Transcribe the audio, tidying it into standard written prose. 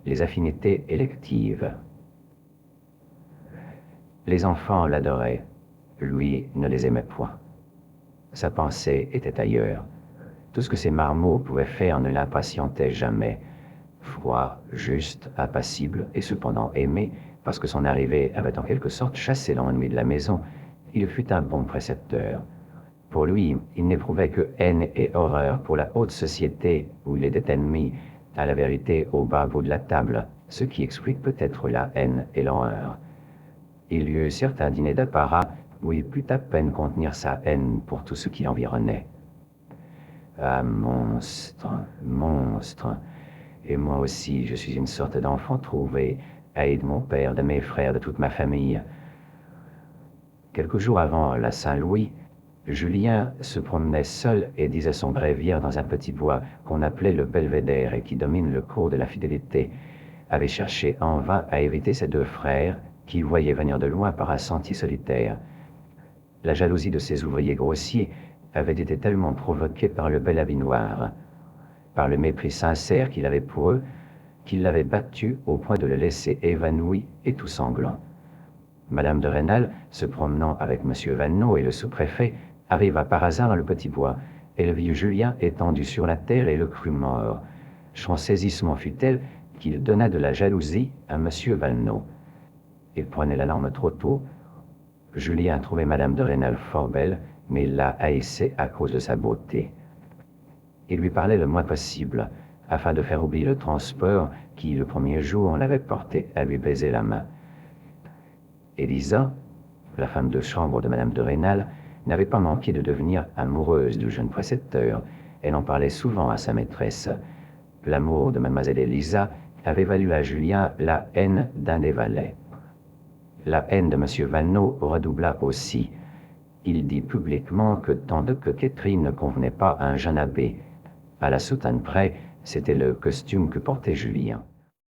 les affinités électives. Les enfants l'adoraient, lui ne les aimait point. Sa pensée était ailleurs. Tout ce que ces marmots pouvaient faire ne l'impatientait jamais. Froid, juste, impassible et cependant aimé, parce que son arrivée avait en quelque sorte chassé l'ennui de la maison, il fut un bon précepteur. Pour lui, il n'éprouvait que haine et horreur pour la haute société où il était ennemi, à la vérité au bas bout de la table, ce qui explique peut-être la haine et l'horreur. Il y eut certains dîners d'apparat où il put à peine contenir sa haine pour tout ce qui l'environnait. Ah, monstre, monstre. Et moi aussi, je suis une sorte d'enfant trouvé, haï de mon père, de mes frères, de toute ma famille. Quelques jours avant la Saint-Louis, Julien se promenait seul et disait son bréviaire dans un petit bois qu'on appelait le Belvédère et qui domine le cours de la Fidélité, avait cherché en vain à éviter ses deux frères qu'il voyait venir de loin par un sentier solitaire. La jalousie de ces ouvriers grossiers avait été tellement provoquée par le bel habit noir, par le mépris sincère qu'il avait pour eux, qu'il l'avait battu au point de le laisser évanoui et tout sanglant. Madame de Rênal, se promenant avec M. Vaneau et le sous-préfet, arriva par hasard dans le petit bois. Elle vit Julien étendu sur la terre et le crut mort. Son saisissement fut tel qu'il donna de la jalousie à M. Vaneau. Il prenait l'alarme trop tôt. Julien trouvait Madame de Rênal fort belle, mais il la haïssait à cause de sa beauté. Il lui parlait le moins possible, afin de faire oublier le transport qui, le premier jour, l'avait porté à lui baiser la main. Élisa, la femme de chambre de Madame de Rênal, n'avait pas manqué de devenir amoureuse du jeune précepteur. Elle en parlait souvent à sa maîtresse. L'amour de Mademoiselle Élisa avait valu à Julien la haine d'un des valets. La haine de M. Vaneau redoubla aussi. Il dit publiquement que tant de coquetterie ne convenait pas à un jeune abbé. À la soutane près, c'était le costume que portait Julien.